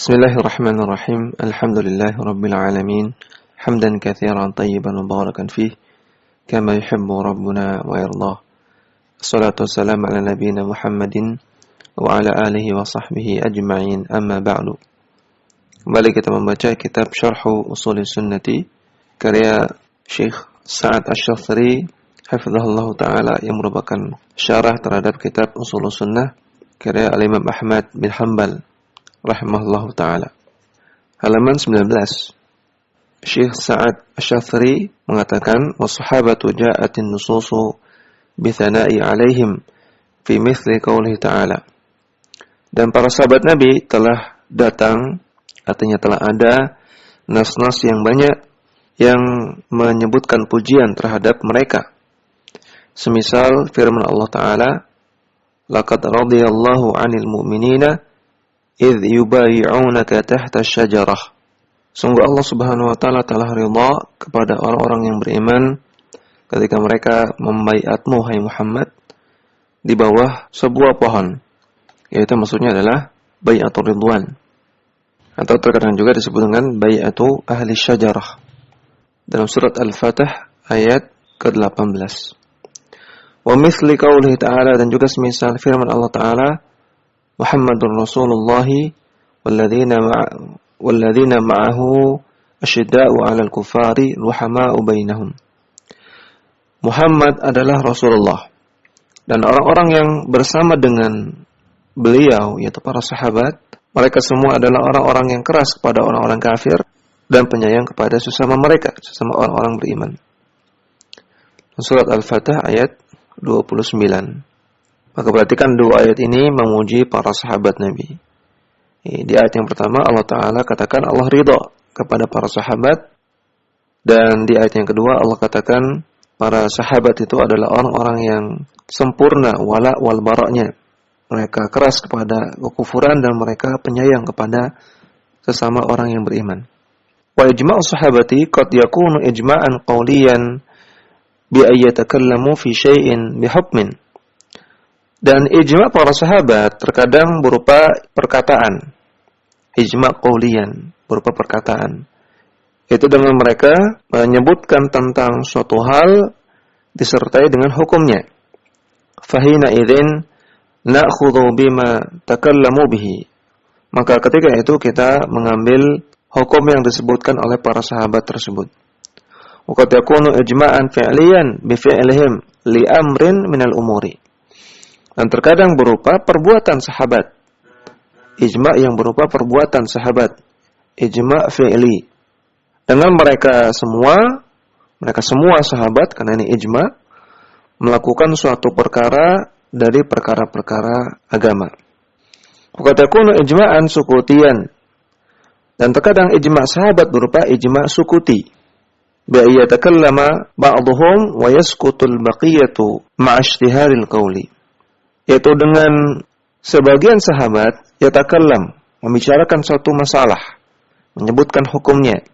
Bismillahirrahmanirrahim. Alhamdulillahirabbil alamin. Hamdan katsiran tayyiban mubarakan fih kama yuhibbu rabbuna wa yardah. Assalatu wassalamu ala nabiyyina Muhammadin wa ala alihi wa sahbihi ajma'in. Amma ba'du. Kembali kita membaca kitab Syarh Ushul Sunnati karya Syekh Sa'ad Asy-Syafiri hafizahullah taala yang merupakan syarah terhadap kitab Ushul Sunnah karya Al-Imam Ahmad bin Hanbal rahimahullahu ta'ala. Halaman 19. Syekh Sa'ad Asy-Syafiri mengatakan, "Was-sahabatu ja'atin nususu bi thana'i 'alaihim fi mithli qoulihi ta'ala." Dan para sahabat Nabi telah datang, artinya telah ada nas-nas yang banyak yang menyebutkan pujian terhadap mereka. Semisal firman Allah Ta'ala, "Laqad radiyallahu 'anil mu'minina idh yubayi'unaka tahta syajarah." Sungguh Allah Subhanahu wa taala telah ridha kepada orang-orang yang beriman ketika mereka membaiatmu hai Muhammad di bawah sebuah pohon. Yaitu maksudnya adalah bai'atul ridwan. Atau terkadang juga disebut dengan bai'atu ahli syajarah. Dalam surat Al-Fatih ayat ke-18. Wa mithli qoulihi ta'ala, dan juga semisal firman Allah Ta'ala, Muhammadur Rasulullah walladzina ma'ahu asyidda'u 'alal kuffari ruhama'u bainahum. Muhammad adalah Rasulullah dan orang-orang yang bersama dengan beliau yaitu para sahabat, mereka semua adalah orang-orang yang keras kepada orang-orang kafir dan penyayang kepada sesama mereka, sesama orang-orang beriman. Surat Al-Fatih ayat 29. Maka perhatikan dua ayat ini memuji para sahabat Nabi. Di ayat yang pertama Allah Ta'ala katakan Allah ridha kepada para sahabat. Dan di ayat yang kedua Allah katakan para sahabat itu adalah orang-orang yang sempurna wala wal baraknya. Mereka keras kepada kekufuran dan mereka penyayang kepada sesama orang yang beriman. Wa ijma'u sahabati qad yakunu ijma'an qawliyan bi ayyatakallamu fi syai'in bi hukmin. Dan ijma' para sahabat terkadang berupa perkataan. Ijma' qauliyan, berupa perkataan. Itu dengan mereka menyebutkan tentang suatu hal disertai dengan hukumnya. Fahina idzin na'khudhu bima takallamu bihi. Maka ketika itu kita mengambil hukum yang disebutkan oleh para sahabat tersebut. Wa qad yakunu ijma'an fi'liyan bi fi'lihim li amrin minal umuri. Dan terkadang berupa perbuatan sahabat. Ijma' yang berupa perbuatan sahabat. Ijma' fi'li. Dengan mereka semua sahabat, karena ini ijma', melakukan suatu perkara dari perkara-perkara agama. Waqad ijma'an sukutiyan. Dan terkadang ijma' sahabat berupa ijma' sukuti. Bi'ayatakallama ba'duhum wa yaskutul baqiyatu ma'ashtihharil qawli. Yaitu dengan sebagian sahabat yatakallam, membicarakan suatu masalah, menyebutkan hukumnya,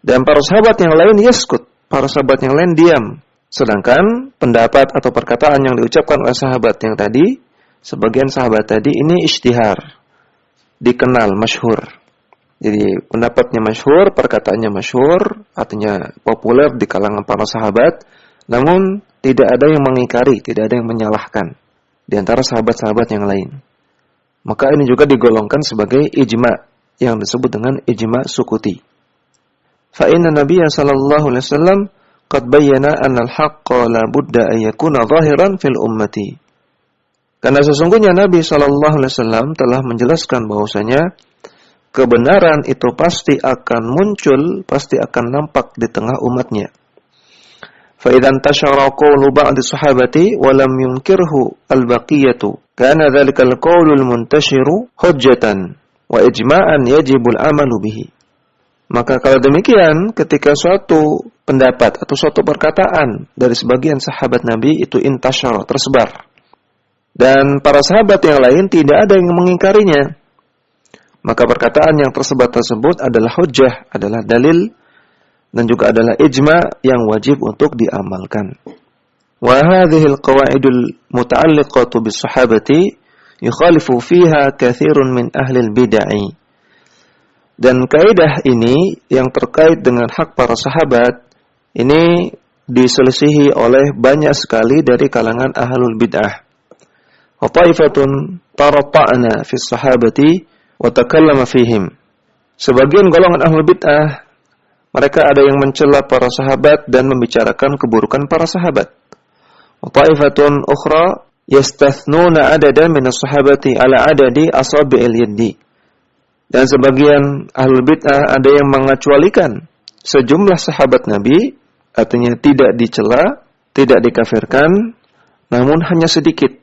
dan para sahabat yang lain yaskut, para sahabat yang lain diam. Sedangkan pendapat atau perkataan yang diucapkan oleh sahabat yang tadi, sebagian sahabat tadi ini ijtihar, dikenal, masyhur. Jadi pendapatnya masyhur, perkataannya masyhur, artinya populer di kalangan para sahabat, namun tidak ada yang mengingkari, tidak ada yang menyalahkan di antara sahabat-sahabat yang lain. Maka ini juga digolongkan sebagai ijma' yang disebut dengan ijma' sukuti. Fa inna Nabiyya sallallahu alaihi wasallam qad bayyana anna al-haqqa la budda an yakuna zahiran fil ummati. Karena sesungguhnya Nabi sallallahu alaihi wasallam telah menjelaskan bahwasanya kebenaran itu pasti akan muncul, pasti akan nampak di tengah umatnya. فَإِذَا انْتَشَرَ قَوْلُ بَعْضِ الصَّحَابَةِ وَلَمْ يُنْكِرْهُ الْبَقِيَّةُ كَانَ ذَلِكَ الْقَوْلُ الْمُنْتَشِرُ حُجَّةً وَإِجْمَاعًا يَجِبُ الْعَمَلُ بِهِ. Maka kalau demikian, ketika suatu pendapat atau suatu perkataan dari sebagian sahabat Nabi itu intasyara, tersebar, dan para sahabat yang lain tidak ada yang mengingkarinya, maka perkataan yang tersebar tersebut adalah hujjah, adalah dalil, dan juga adalah ijma' yang wajib untuk diamalkan. Wa hadhil qawaidul muta'alliqatu bis sahabati yukhalifu fiha katsirun min ahli al-bid'ah. Dan kaidah ini yang terkait dengan hak para sahabat ini diselisihi oleh banyak sekali dari kalangan ahlul bid'ah. Wa ta'ifatun tarata'na fi sahabati wa takallama fihim. Sebagian golongan ahlul bid'ah mereka ada yang mencela para sahabat dan membicarakan keburukan para sahabat. Wa ta'ifatun ukhra yastathnuna adadan min as-sahabati ala adadi asabi'il yadi. Dan sebagian ahlul bid'ah ada yang mengecualikan sejumlah sahabat Nabi, artinya tidak dicela, tidak dikafirkan, namun hanya sedikit.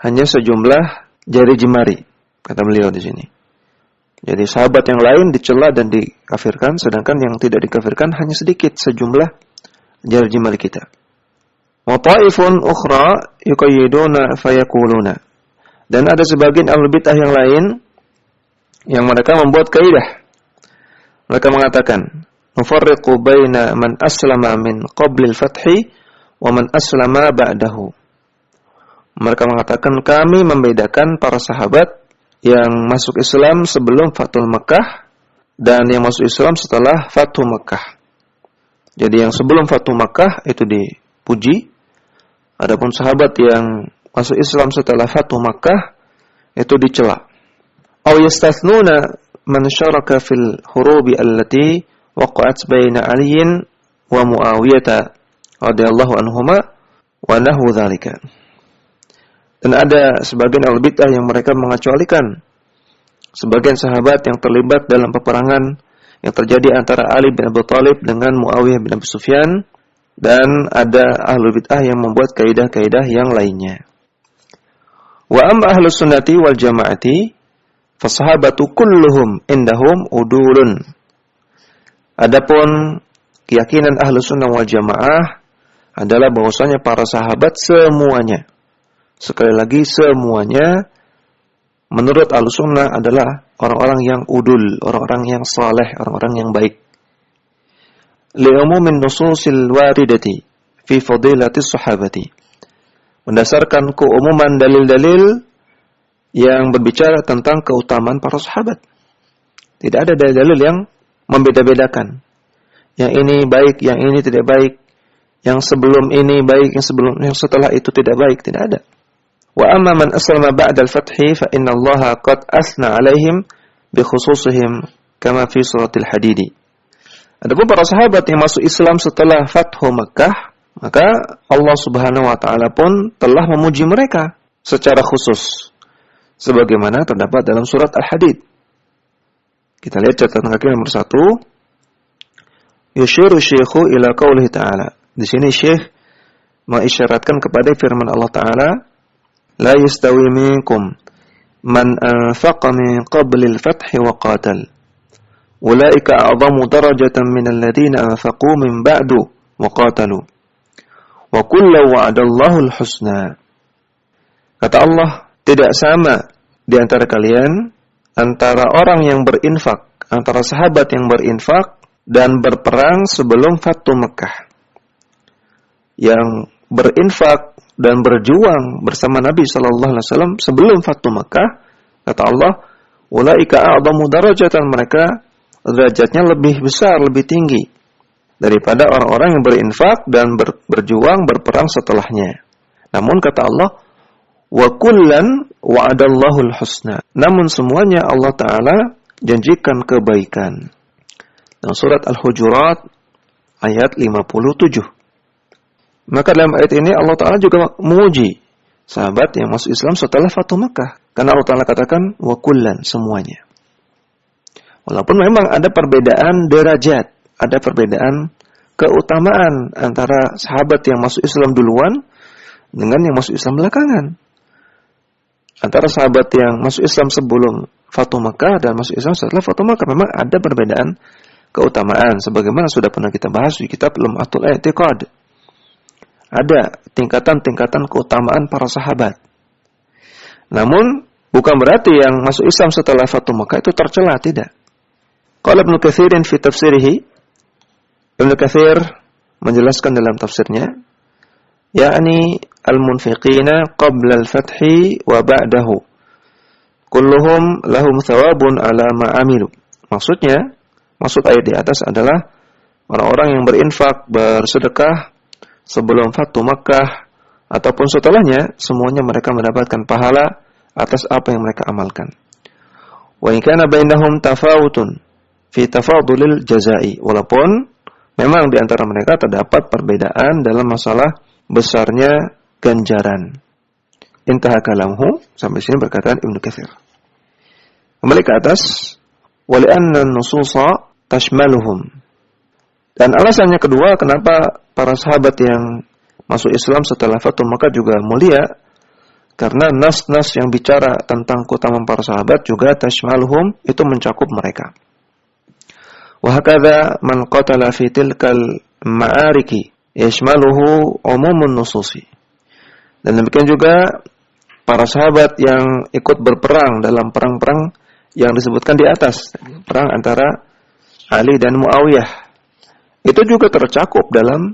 Hanya sejumlah jari jemari, kata beliau di sini. Jadi sahabat yang lain dicela dan dikafirkan, sedangkan yang tidak dikafirkan hanya sedikit, sejumlah jari jemari kita. Wa ta'ifun ukhra yuqayyiduna fayaquluna. Dan ada sebagian ahlul bid'ah yang lain yang mereka membuat kaidah. Mereka mengatakan, nufarriqu baina man aslama min qabli al-fathi wa man aslama ba'dahu. Mereka mengatakan kami membedakan para sahabat yang masuk Islam sebelum Fathul Makkah dan yang masuk Islam setelah Fathu Makkah. Jadi yang sebelum Fathu Makkah itu dipuji, adapun sahabat yang masuk Islam setelah Fathu Makkah itu dicela. Aw yastathnuna man syaraka fil hurubi allati waqa'at baina Aliyin wa Muawiyah radhiyallahu anhuma wa nahu dzalika. Dan ada sebagian al-bid'ah yang mereka mengecualikan sebagian sahabat yang terlibat dalam peperangan yang terjadi antara Ali bin Abi Thalib dengan Muawiyah bin Abi Sufyan, dan ada ahlul bid'ah yang membuat kaidah-kaidah yang lainnya. Wa amma ahlus sunnati wal jamaati fasahabatu kulluhum indahum udulun. Adapun keyakinan ahlus sunnah wal jamaah adalah bahwasanya para sahabat semuanya, sekali lagi semuanya, menurut ahlus sunnah adalah orang-orang yang udul, orang-orang yang saleh, orang-orang yang baik. Li'umumin nususil waridati fi fadilatis sahabati. Berdasarkan keumuman dalil-dalil yang berbicara tentang keutamaan para sahabat. Tidak ada dalil yang membeda-bedakan. Yang ini baik, yang ini tidak baik. Yang sebelum ini baik, yang setelah itu tidak baik. Tidak ada. Wa amma man aslama ba'da al-fathi fa inna Allah qad asna 'alaihim bi khususihim kama fi suratil Hadid. Adapun para sahabat yang masuk Islam setelah Fathu Makkah, maka Allah Subhanahu wa taala pun telah memuji mereka secara khusus, sebagaimana terdapat dalam surat Al-Hadid. Kita lihat catatan kaki nomor 1. Yushiru syekhu ila qaulihi ta'ala. Di sini syekh mengisyaratkan kepada firman Allah Ta'ala, la yastawi minkum man anfaqa min qabli al-fathi wa qatal. Ulaika a'zamu darajatan min alladhina anfaqu min ba'du wa qatalu. Wa kullu wa'adallahu al-husna. Kata Allah, tidak sama di antara kalian antara orang yang berinfak, antara sahabat yang berinfak dan berperang sebelum Fathu Makkah. Yang berinfak dan berjuang bersama Nabi sallallahu alaihi wasallam sebelum Fathu Makkah, kata Allah, ulaika a'zamu darajatan, mereka derajatnya lebih besar, lebih tinggi daripada orang-orang yang berinfak dan berjuang berperang setelahnya. Namun kata Allah, wa kullan wa'adallahu al-husna. Namun semuanya Allah Ta'ala janjikan kebaikan. Dalam surat Al-Hujurat ayat 57. Maka dalam ayat ini Allah Ta'ala juga menguji sahabat yang masuk Islam setelah Fathu Makkah. Karena Allah Ta'ala katakan wa kullan, semuanya. Walaupun memang ada perbedaan derajat, ada perbedaan keutamaan antara sahabat yang masuk Islam duluan dengan yang masuk Islam belakangan. Antara sahabat yang masuk Islam sebelum Fathu Makkah dan masuk Islam setelah Fathu Makkah memang ada perbedaan keutamaan, sebagaimana sudah pernah kita bahas di kitab Lum'atul I'tiqad. Ada tingkatan-tingkatan keutamaan para sahabat. Namun bukan berarti yang masuk Islam setelah Fathu Makkah itu tercela, tidak. Qala Ibnu Katsirin fi tafsirihi, Ibnu Katsir menjelaskan dalam tafsirnya, yakni al-munfiqina qabla al-fathi wa ba'dahu kulluhum lahum thawabun ala ma amilu Maksudnya, maksud ayat di atas adalah orang-orang yang berinfak, bersedekah sebelum Fathu Makkah ataupun setelahnya, semuanya mereka mendapatkan pahala atas apa yang mereka amalkan. Wa in kana bainahum tafawutun fi tafadulil jazai, walaupun memang di antara mereka terdapat perbedaan dalam masalah besarnya ganjaran. Intaha kalamhu, sampai sini berkataan Ibnu Katsir. Kembali ke atas, wa li'anna an-nususa tashmaluhum. Dan alasannya kedua, kenapa para sahabat yang masuk Islam setelah Fathu Makkah juga mulia, karena nas-nas yang bicara tentang keutamaan para sahabat juga tashmaluhum, itu mencakup mereka. Wa hakadha man qatala fi tilkal ma'ariki yashmaluhu umumun nususi. Dan demikian juga para sahabat yang ikut berperang dalam perang-perang yang disebutkan di atas, perang antara Ali dan Muawiyah, itu juga tercakup dalam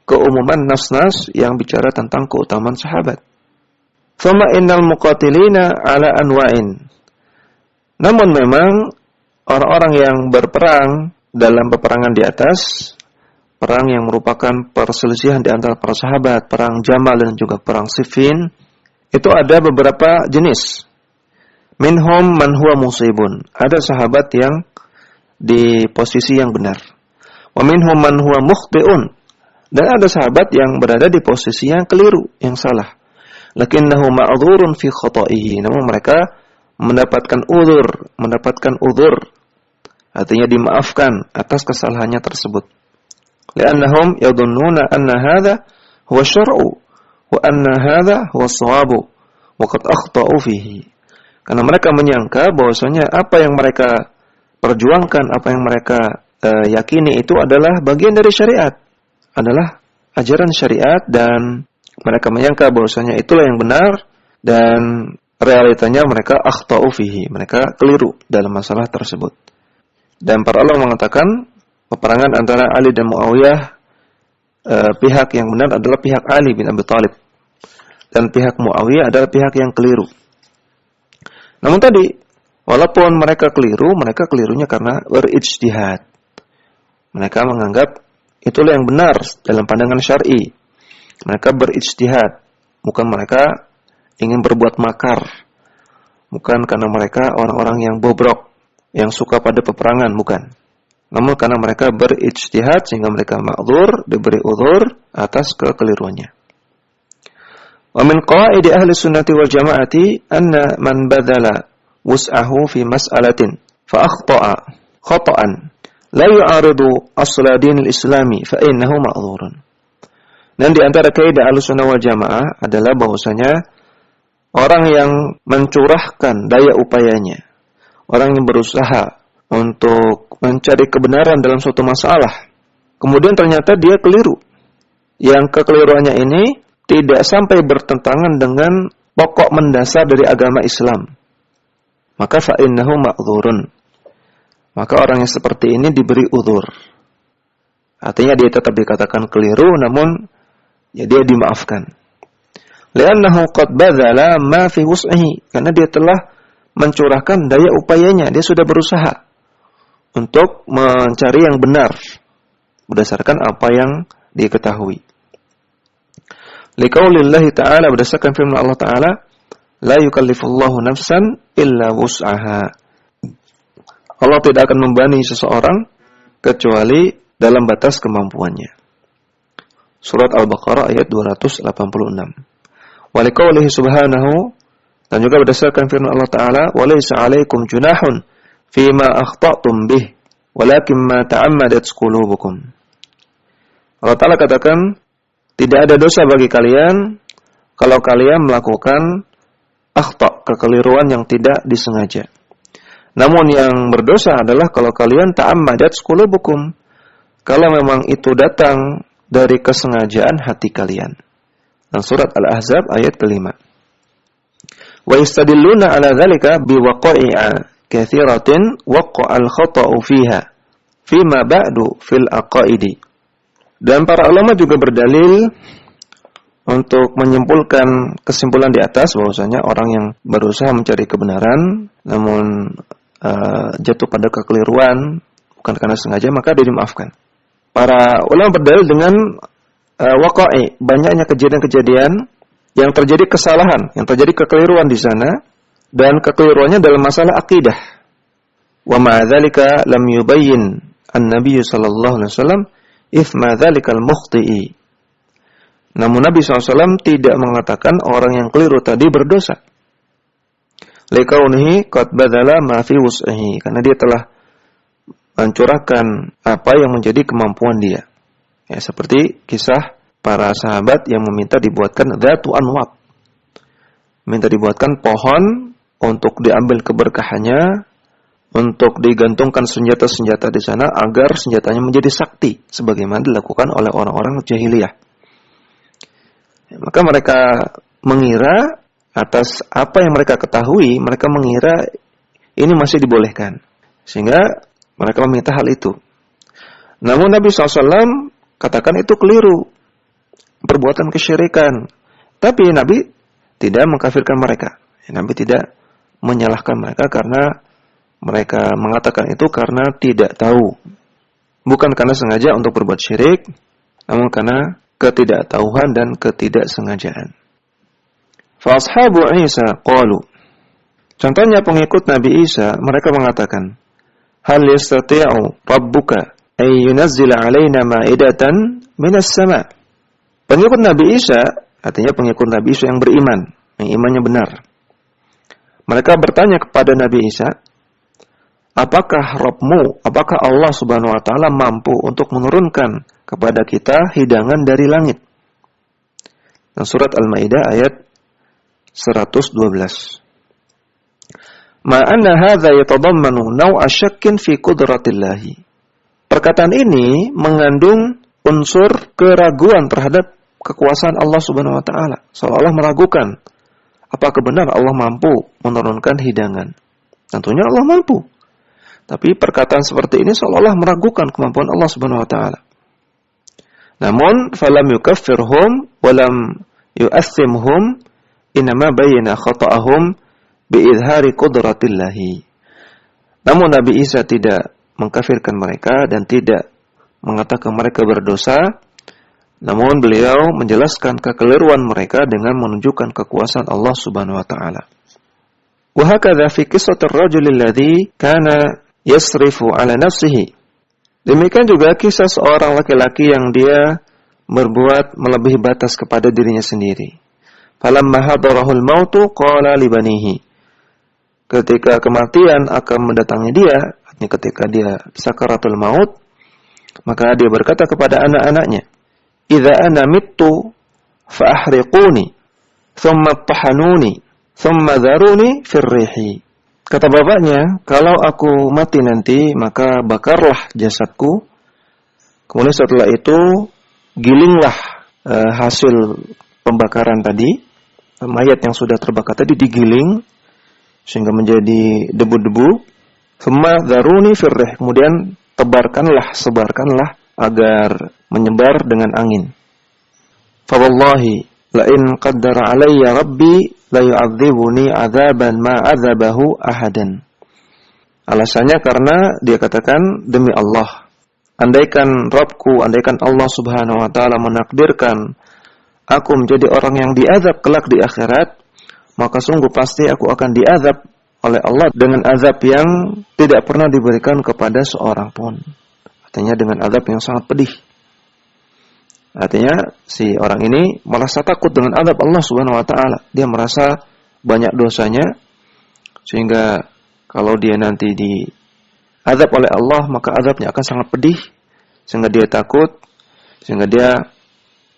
keumuman nas-nas yang bicara tentang keutamaan sahabat. Thumma innal muqatilina ala anwa'in. Namun memang orang-orang yang berperang dalam peperangan di atas, perang yang merupakan perselisihan di antara para sahabat, perang Jamal dan juga perang Siffin, itu ada beberapa jenis. Minhum man huwa musibun. Ada sahabat yang di posisi yang benar. Wa minhum man huwa mukhti'un. Dan ada sahabat yang berada di posisi yang keliru, yang salah. Lakinnahu ma'dzurun fi khata'ihi. Namun mereka mendapatkan udzur. Artinya dimaafkan atas kesalahannya tersebut. Li'annahum yadhunnuna anna hadha huwa syar'u wa anna hadha huwa shawabu wa qad akhta'u fihi. Karena mereka menyangka bahwasanya apa yang mereka perjuangkan, apa yang mereka yakini itu adalah bagian dari syariat, adalah ajaran syariat, dan mereka menyangka bahwasanya itulah yang benar, dan realitanya mereka akhta'u fihi, mereka keliru dalam masalah tersebut. Dan para ulama mengatakan peperangan antara Ali dan Muawiyah, pihak yang benar adalah pihak Ali bin Abi Thalib, dan pihak Muawiyah adalah pihak yang keliru. Namun tadi, walaupun mereka kelirunya karena berijtihad. Mereka menganggap itulah yang benar dalam pandangan syar'i. Mereka berijtihad, bukan mereka ingin berbuat makar. Bukan karena mereka orang-orang yang bobrok, yang suka pada peperangan, bukan. Namun karena mereka berijtihad sehingga mereka ma'dzur, diberi udzur atas kekeliruannya. Wa min qawaidi ahli sunnati wal jama'ati anna man badala wus'ahu fi mas'alatin fa akhta'a khata'an la yu'aridu asla dinil islami fa innahu ma'dzurun. Dan di antara kaidah ahli sunnah wal jamaah adalah bahwasanya orang yang mencurahkan daya upayanya, orang yang berusaha untuk mencari kebenaran dalam suatu masalah, kemudian ternyata dia keliru, yang kekeliruannya ini tidak sampai bertentangan dengan pokok mendasar dari agama Islam, maka fa'innahu ma'dzurun. Maka orang yang seperti ini diberi udzur. Artinya dia tetap dikatakan keliru, namun ya dia dimaafkan. Li'annahu qad badzala ma fi wus'ihi, karena dia telah mencurahkan daya upayanya, dia sudah berusaha untuk mencari yang benar berdasarkan apa yang diketahui. Liqaulillahi ta'ala, berdasarkan firman Allah Ta'ala, la yukallifullahu nafsan illa wus'aha. Allah tidak akan membebani seseorang kecuali dalam batas kemampuannya. Surat Al-Baqarah ayat 286. Wa liqaulihi subhanahu, dan juga berdasarkan firman Allah Ta'ala, wa laysa 'alaikum junahun fima akhta'tum bih walakin ma ta'ammadat qulubukum. Allah Ta'ala katakan, tidak ada dosa bagi kalian kalau kalian melakukan akhta', kekeliruan yang tidak disengaja. Namun yang berdosa adalah kalau kalian ta'ammadat qulubukum, kalau memang itu datang dari kesengajaan hati kalian. Dan surat Al-Ahzab ayat kelima. Wa yastadilluna ala dzalika biwaqa'i'a katsiratin waqa'al khata'u fiha fima ba'du fil aqaidi. Dan para ulama juga berdalil untuk menyimpulkan kesimpulan di atas bahwasanya orang yang berusaha mencari kebenaran namun jatuh pada kekeliruan, bukan karena sengaja, maka dia dimaafkan. Para ulama berdalil dengan waqa'i, banyaknya kejadian-kejadian yang terjadi kesalahan, yang terjadi kekeliruan di sana, dan kekeliruannya dalam masalah akidah. Wa ma'a dzalika lam yubayyin an-nabiy sallallahu alaihi wasallam ithma dzalikal mukhti'i. Namun Nabi SAW tidak mengatakan orang yang keliru tadi berdosa. Likaunihi qad badala ma fi wus'ihi, karena dia telah mencurahkan apa yang menjadi kemampuan dia. Ya, seperti kisah para sahabat yang meminta dibuatkan dzatu anwab. Minta dibuatkan pohon untuk diambil keberkahannya, untuk digantungkan senjata-senjata di sana agar senjatanya menjadi sakti sebagaimana dilakukan oleh orang-orang jahiliyah. Maka mereka mengira atas apa yang mereka ketahui, mereka mengira ini masih dibolehkan. Sehingga mereka meminta hal itu. Namun Nabi SAW katakan itu keliru, perbuatan kesyirikan. Tapi Nabi tidak mengkafirkan mereka. Nabi tidak menyalahkan mereka karena mereka mengatakan itu karena tidak tahu. Bukan karena sengaja untuk berbuat syirik, namun karena ketidaktahuan dan ketidaksengajaan. Fa ashabu Isa qalu. Contohnya pengikut Nabi Isa, mereka mengatakan, hal yastati'u rabbuka ay yunazzila 'alaina ma'idatan minas sama'. Pengikut Nabi Isa, artinya pengikut Nabi Isa yang beriman, yang imannya benar. Mereka bertanya kepada Nabi Isa, apakah Rabbmu, apakah Allah Subhanahu wa taala mampu untuk menurunkan kepada kita hidangan dari langit? Dan surat Al-Maidah ayat 112. Ma anna hadza yatadammanu naw'a syakkin fi qudratillah. Perkataan ini mengandung unsur keraguan terhadap kekuasaan Allah Subhanahu wa taala. Seolah-olah meragukan apakah benar Allah mampu menurunkan hidangan. Tentunya Allah mampu. Tapi perkataan seperti ini seolah-olah meragukan kemampuan Allah Subhanahu wa taala. Namun falam yukaffirhum wa lam yu'athimhum, inma bayyana khata'ahum biizhari qudratillahi. Namun Nabi Isa tidak mengkafirkan mereka dan tidak mengatakan mereka berdosa, namun beliau menjelaskan kekeliruan mereka dengan menunjukkan kekuasaan Allah Subhanahu wa taala. Wa hakadha fi qissatir rajul alladhi kana yasrifu ala nafsihi. Demikian juga kisah seorang laki-laki yang dia berbuat melebihi batas kepada dirinya sendiri. Falamma hadarahul mautu qala li banihi. Ketika kematian akan mendatangi dia, artinya ketika dia sakaratul maut, maka dia berkata kepada anak-anaknya, "Idza ana mittu fa ahriquni, thumma tahanuni, thumma dharuni fir rihi." Kata bapaknya, kalau aku mati nanti, maka bakarlah jasadku. Kemudian setelah itu, gilinglah hasil pembakaran tadi. Mayat yang sudah terbakar tadi digiling, sehingga menjadi debu-debu. Thumma dharuni fir rih. Kemudian sebarkanlah agar menyebar dengan angin. Fa wallahi la in qaddara alayya rabbi la yu'adzibuni 'adzaban ma 'adzabahu ahadan. Alasannya karena dia katakan, demi Allah, andaikan Rabbku, andaikan Allah Subhanahu wa taala menakdirkan aku menjadi orang yang diazab kelak di akhirat, maka sungguh pasti aku akan diazab oleh Allah dengan azab yang tidak pernah diberikan kepada seorang pun. Artinya dengan azab yang sangat pedih. Artinya si orang ini merasa takut dengan azab Allah Subhanahu wa taala. Dia merasa banyak dosanya sehingga kalau dia nanti diazab oleh Allah, maka azabnya akan sangat pedih sehingga dia takut, sehingga dia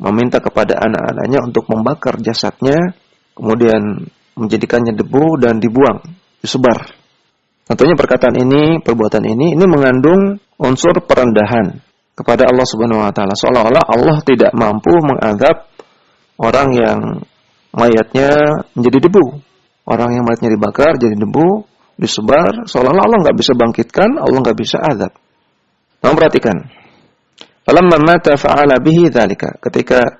meminta kepada anak-anaknya untuk membakar jasadnya, kemudian menjadikannya debu dan dibuang, disebar. Tentunya perkataan ini, perbuatan ini mengandung unsur perendahan kepada Allah Subhanahu wa taala. Seolah-olah Allah tidak mampu mengazab orang yang mayatnya menjadi debu. Orang yang mayatnya dibakar jadi debu, disebar, seolah-olah Allah enggak bisa bangkitkan, Allah enggak bisa azab. Namun perhatikan. Falamma mata fa'ala bihi dzalika. Ketika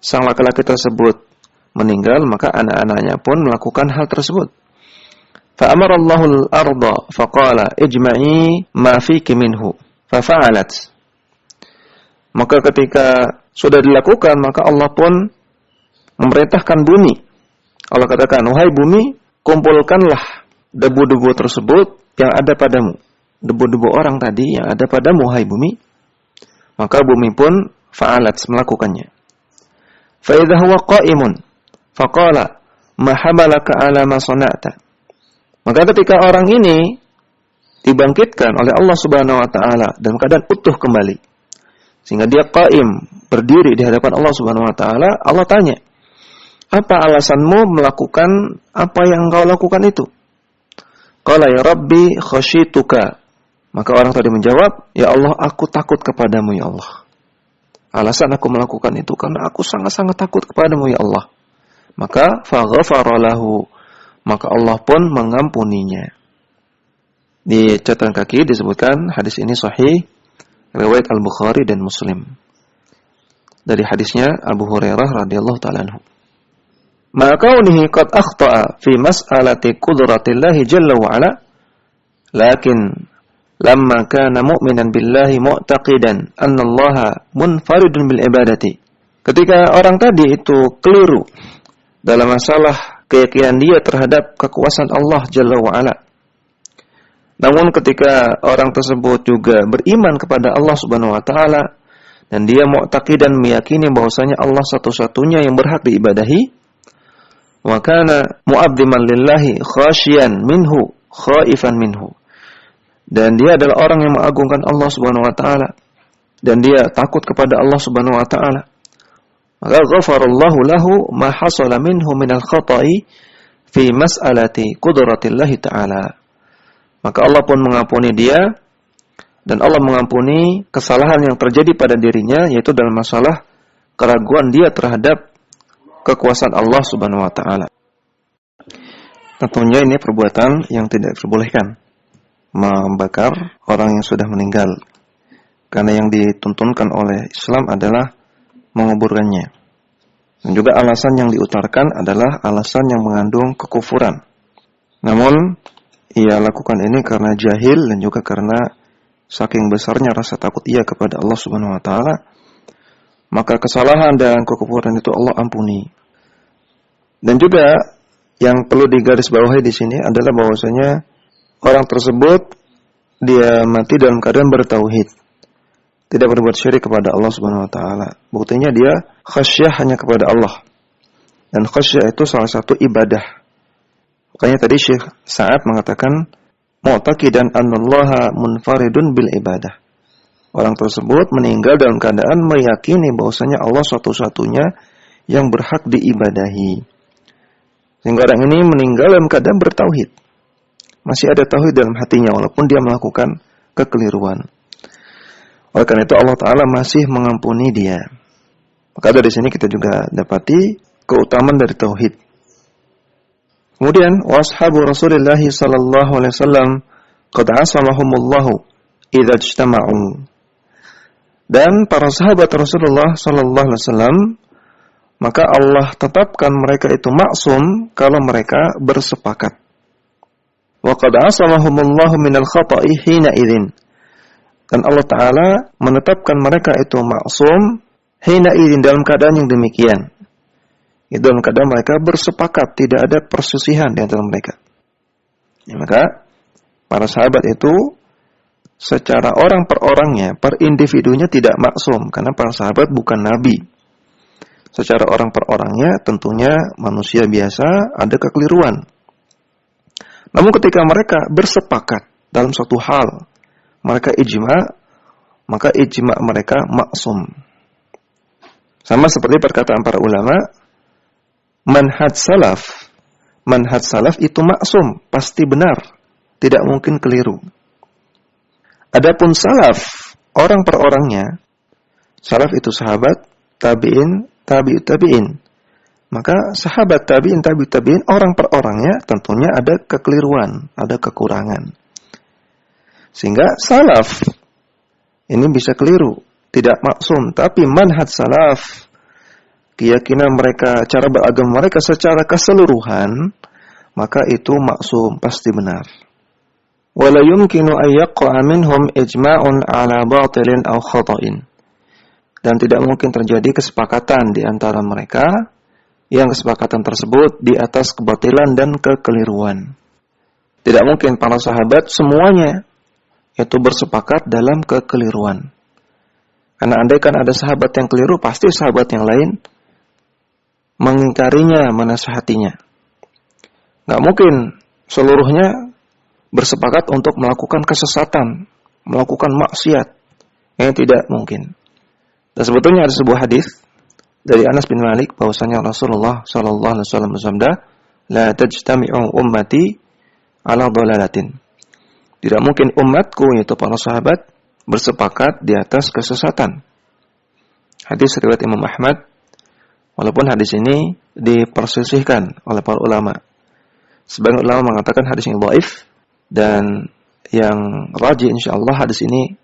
sang laki-laki tersebut meninggal, maka anak-anaknya pun melakukan hal tersebut. فأمر الله الأرض فقال اجمعي ما فيك منه ففعلت. Maka ketika sudah dilakukan, maka Allah pun memerintahkan bumi. Allah katakan, wahai bumi, kumpulkanlah debu-debu tersebut yang ada padamu. Debu-debu orang tadi yang ada padamu, wahai bumi. Maka bumi pun fa'alat, melakukannya. فَإِذَا هُوَ قَائِمٌ فَقَالَ مَا حَمَلَكَ عَلَى مَا صَنَعْتَ. Maka ketika orang ini dibangkitkan oleh Allah Subhanahu wa taala dalam keadaan utuh kembali, sehingga dia qaim, berdiri di hadapan Allah Subhanahu wa taala, Allah tanya, "Apa alasanmu melakukan apa yang engkau lakukan itu?" Qala ya Rabbi khasyituka. Maka orang tadi menjawab, "Ya Allah, aku takut kepadamu ya Allah." Alasan aku melakukan itu karena aku sangat-sangat takut kepadamu ya Allah. Maka faghafara lahu, maka Allah pun mengampuninya. Di catatan kaki disebutkan hadis ini sahih, riwayat Al-Bukhari dan Muslim. Dari hadisnya Abu Hurairah radhiyallahu ta'ala anhu. Ma kaunihi qad akhta'a fi mas'alati qudratillahi jalla wa ala, lakin lamma kana mu'minan billahi mu'taqidan anna Allaha munfaridun bil ibadati. Ketika orang tadi itu keliru dalam masalah keyakinan dia terhadap kekuasaan Allah jalla wa ala. Namun ketika orang tersebut juga beriman kepada Allah Subhanahu wa taala dan dia mu'taqidan meyakini bahwasanya Allah satu-satunya yang berhak diibadahi, wa kana mu'azziman lillahi khasyian minhu khaifan minhu. Dan dia adalah orang yang mengagungkan Allah Subhanahu wa taala dan dia takut kepada Allah Subhanahu wa taala. Maka ghafarallahu lahu ma hasala minhu minal khata'i fi mas'alati qudratillahi ta'ala. Maka Allah pun mengampuni dia dan Allah mengampuni kesalahan yang terjadi pada dirinya, yaitu dalam masalah keraguan dia terhadap kekuasaan Allah Subhanahu wa taala. Tentunya ini perbuatan yang tidak diperbolehkan, membakar orang yang sudah meninggal. Karena yang dituntunkan oleh Islam adalah menguburkannya. Dan juga alasan yang diutarakan adalah alasan yang mengandung kekufuran. Namun ia lakukan ini karena jahil dan juga karena saking besarnya rasa takut ia kepada Allah Subhanahu wa taala, maka kesalahan dan kekufuran itu Allah ampuni. Dan juga yang perlu digarisbawahi di sini adalah bahwasanya orang tersebut dia mati dalam keadaan bertauhid, tidak berbuat syirik kepada Allah Subhanahu wa taala. Buktinya dia khasyah hanya kepada Allah. Dan khasyah itu salah satu ibadah. Makanya tadi Syekh Sa'ad mengatakan mu'taqidan annallaha munfaridun bil ibadah. Orang tersebut meninggal dalam keadaan meyakini bahwasanya Allah satu-satunya yang berhak diibadahi. Sehingga orang ini meninggal dalam keadaan bertauhid. Masih ada tauhid dalam hatinya walaupun dia melakukan kekeliruan. Oleh karena itu Allah Ta'ala masih mengampuni dia. Maka dari sini kita juga dapati keutamaan dari tauhid. Kemudian washabu Rasulullah sallallahu alaihi wasallam qad asamahumullahu idza ijtama'u. Dan para sahabat Rasulullah sallallahu alaihi wasallam, maka Allah tetapkan mereka itu maksum kalau mereka bersepakat. Wa qad asamahumullahu minal khata'i hina idzin. Dan Allah Ta'ala menetapkan mereka itu maksum hina idzin, dalam keadaan yang demikian. Itu dalam keadaan mereka bersepakat, tidak ada perselisihan di antara mereka. Ya, maka para sahabat itu secara orang per orangnya, per individunya tidak maksum, karena para sahabat bukan nabi. Secara orang per orangnya tentunya manusia biasa, ada kekeliruan. Namun ketika mereka bersepakat dalam suatu hal, mereka ijma', maka ijma' mereka maksum. Sama seperti perkataan para ulama, manhaj salaf itu maksum, pasti benar, tidak mungkin keliru. Adapun salaf, orang per orangnya, salaf itu sahabat, tabi'in, tabi'ut tabi'in. Maka sahabat tabi'in, tabi'ut tabi'in, orang per orangnya tentunya ada kekeliruan, ada kekurangan. Sehingga salaf ini bisa keliru, tidak maksum, tapi manhaj salaf, keyakinan mereka, cara beragama mereka secara keseluruhan, maka itu maksum, pasti benar. Wala yumkinu an yaqa'a minhum ijma'un 'ala batilin aw khata'in. Dan tidak mungkin terjadi kesepakatan di antara mereka yang kesepakatan tersebut di atas kebatilan dan kekeliruan. Tidak mungkin para sahabat semuanya itu bersepakat dalam kekeliruan. Karena andaikan ada sahabat yang keliru, pasti sahabat yang lain mengingkarinya, menasihatinya. Nggak mungkin seluruhnya bersepakat untuk melakukan kesesatan, melakukan maksiat. Yang tidak mungkin. Dan sebetulnya ada sebuah hadis dari Anas bin Malik bahwasanya Rasulullah sallallahu alaihi wasallam bersabda, "La tajtami'u ummati ala dhalalatin." Tidak mungkin umatku, yaitu para sahabat, bersepakat di atas kesesatan. Hadis riwayat Imam Ahmad, walaupun hadis ini dipersisihkan oleh para ulama. Sebagian ulama mengatakan hadis ini dhaif, dan yang rajih insyaallah hadis ini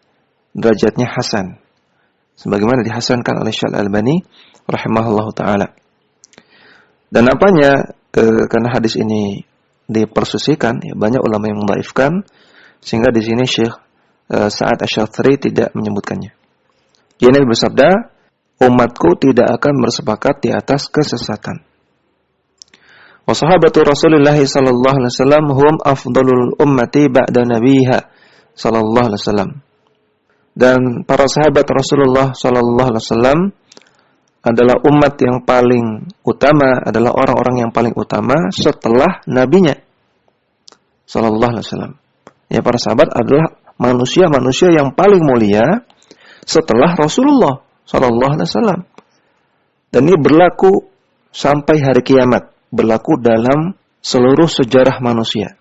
derajatnya hasan, sebagaimana dihasankan oleh Syekh Al-Albani rahimahullahu taala. Dan apanya karena hadis ini dipersisihkan, ya, banyak ulama yang mendhaifkan, sehingga di sini Syekh Sa'ad Asy-Syadzili tidak menyebutkannya. Dia bersabda, umatku tidak akan bersepakat di atas kesesatan. Wa sahabatu Rasulullah sallallahu alaihi wasallam hum afdalul ummati ba'da nabiyha sallallahu alaihi wasallam. Dan para sahabat Rasulullah sallallahu alaihi wasallam adalah umat yang paling utama, adalah orang-orang yang paling utama setelah nabinya sallallahu alaihi wasallam. Ya, para sahabat adalah manusia-manusia yang paling mulia setelah Rasulullah sallallahu alaihi wasallam. Dan ini berlaku sampai hari kiamat, berlaku dalam seluruh sejarah manusia.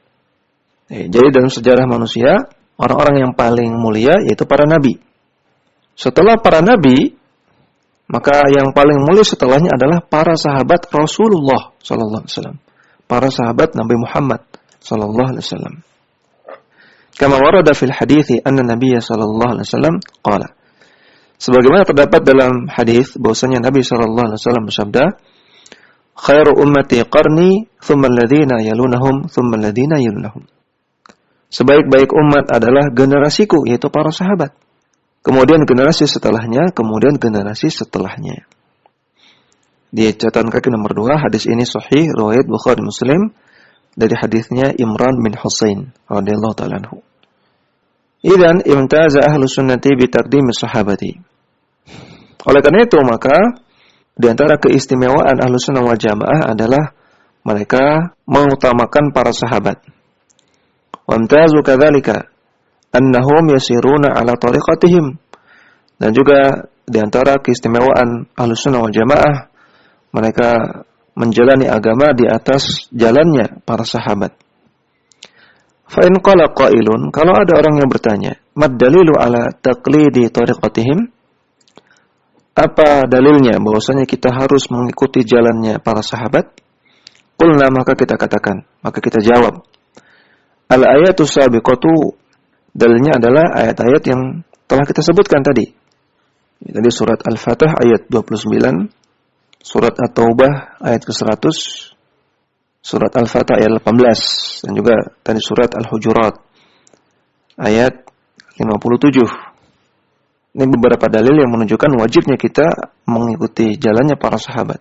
Jadi dalam sejarah manusia, orang-orang yang paling mulia yaitu para nabi. Setelah para nabi, maka yang paling mulia setelahnya adalah para sahabat Rasulullah sallallahu alaihi wasallam. Para sahabat Nabi Muhammad sallallahu alaihi wasallam. Kama warada fil hadithi anna Nabiy sallallahu alaihi wasallam qala. Sebagaimana terdapat dalam hadis bahwasanya Nabi sallallahu alaihi wasallam bersabda, "Khairu ummati qarni, thumma alladhina yalunahum, thumma alladhina yalunahum." Sebaik-baik umat adalah generasiku, yaitu para sahabat. Kemudian generasi setelahnya, kemudian generasi setelahnya. Di catatan kaki nomor 2, hadis ini sahih riwayat Bukhari Muslim dari hadisnya Imran bin Husain radhiyallahu ta'ala anhu. Idzan imtaza ahlus sunnati bi taqdimi sahabati. Oleh karena itu maka di antara keistimewaan Ahlus Sunnah wal Jamaah adalah mereka mengutamakan para sahabat. Wa imtazu kadzalika annahum yasiruna ala tariqatihim. Dan juga di antara keistimewaan Ahlus Sunnah wal Jamaah, mereka menjalani agama di atas jalannya para sahabat. Fa in qala qailun, kalau ada orang yang bertanya, mad dalilu ala taqlidi tariqatihim? Apa dalilnya bahwasanya kita harus mengikuti jalannya para sahabat? Qulna, maka kita katakan, maka kita jawab, al ayatu sabiqatu, dalilnya adalah ayat-ayat yang telah kita sebutkan tadi. Tadi surat Al-Fatih ayat 29, surat At-Taubah ayat ke-100, surat Al-Fatih ayat 18, dan juga tadi surat Al-Hujurat ayat 57. Ini beberapa dalil yang menunjukkan wajibnya kita mengikuti jalannya para sahabat.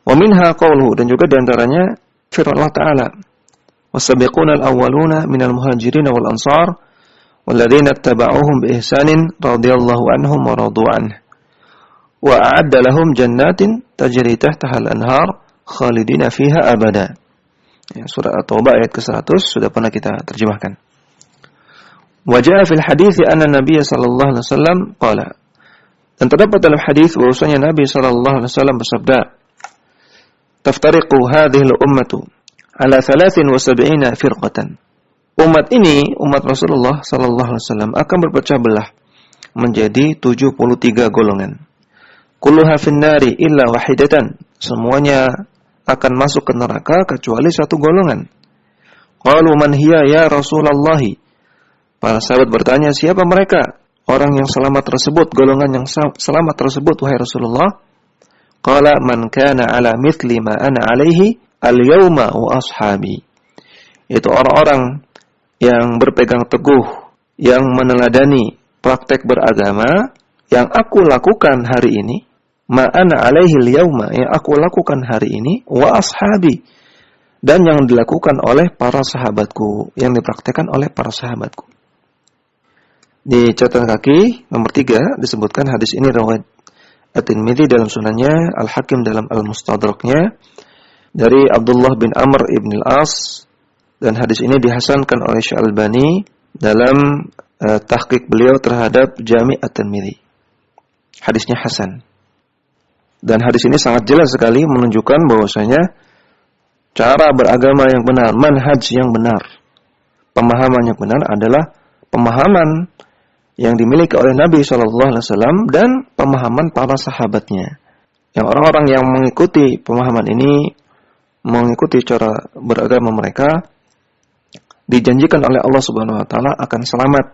Wa minha qawluhu, dan juga diantaranya firman Allah Ta'ala, was-sabiquna al-awwaluna minal muhajirin wal ansar walladzina ittaba'uuhum bi ihsanin radhiyallahu anhum wa radu anhu wa a'adda lahum jannatin tajri tahtaha al-anhar khalidina fiha abada. Ya, surah At-Taubah ayat ke-100 sudah pernah kita terjemahkan. Wa jaa fil hadits anna Nabiy sallallahu alaihi wasallam qala. Dan terdapat dalam hadis bahwasanya Nabi sallallahu alaihi wasallam bersabda, "Taftariqu hadhihi al-ummatu ala 73 firqatan." Umat ini, umat Rasulullah sallallahu alaihi wasallam akan berpecah belah menjadi 73 golongan. Kulluha fin-nari illa wahidatan. Semuanya akan masuk ke neraka kecuali satu golongan. Qalu man hiya ya Rasulullah? Para sahabat bertanya, siapa mereka? Orang yang selamat tersebut, golongan yang selamat tersebut, wahai Rasulullah. Qala man kana ala mithli ma ana alaihi al-yauma wa ashabi. Itu orang-orang yang berpegang teguh, yang meneladani praktek beragama yang aku lakukan hari ini, ma ana alaihi al-yauma, yang aku lakukan hari ini, wa ashabi, dan yang dilakukan oleh para sahabatku, yang dipraktekkan oleh para sahabatku. Di catatan kaki nomor 3 disebutkan hadis ini riwayat At-Tirmidzi dalam sunannya, Al-Hakim dalam Al-Mustadraknya dari Abdullah bin Amr ibn al-As, dan hadis ini dihasankan oleh Syekh Al-Albani dalam tahqiq beliau terhadap Jami' At-Tirmidzi. Hadisnya hasan. Dan hadis ini sangat jelas sekali menunjukkan bahwasanya cara beragama yang benar, manhaj yang benar, pemahaman yang benar adalah pemahaman yang dimiliki oleh Nabi SAW dan pemahaman para sahabatnya. Yang orang-orang yang mengikuti pemahaman ini, mengikuti cara beragama mereka, dijanjikan oleh Allah Subhanahu wa taala akan selamat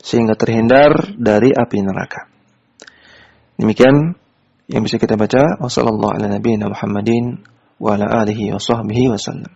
sehingga terhindar dari api neraka. Demikian yang bisa kita baca. Wassallallahu ala nabiyina Muhammadin wa ala alihi wa sahbihi wasallam.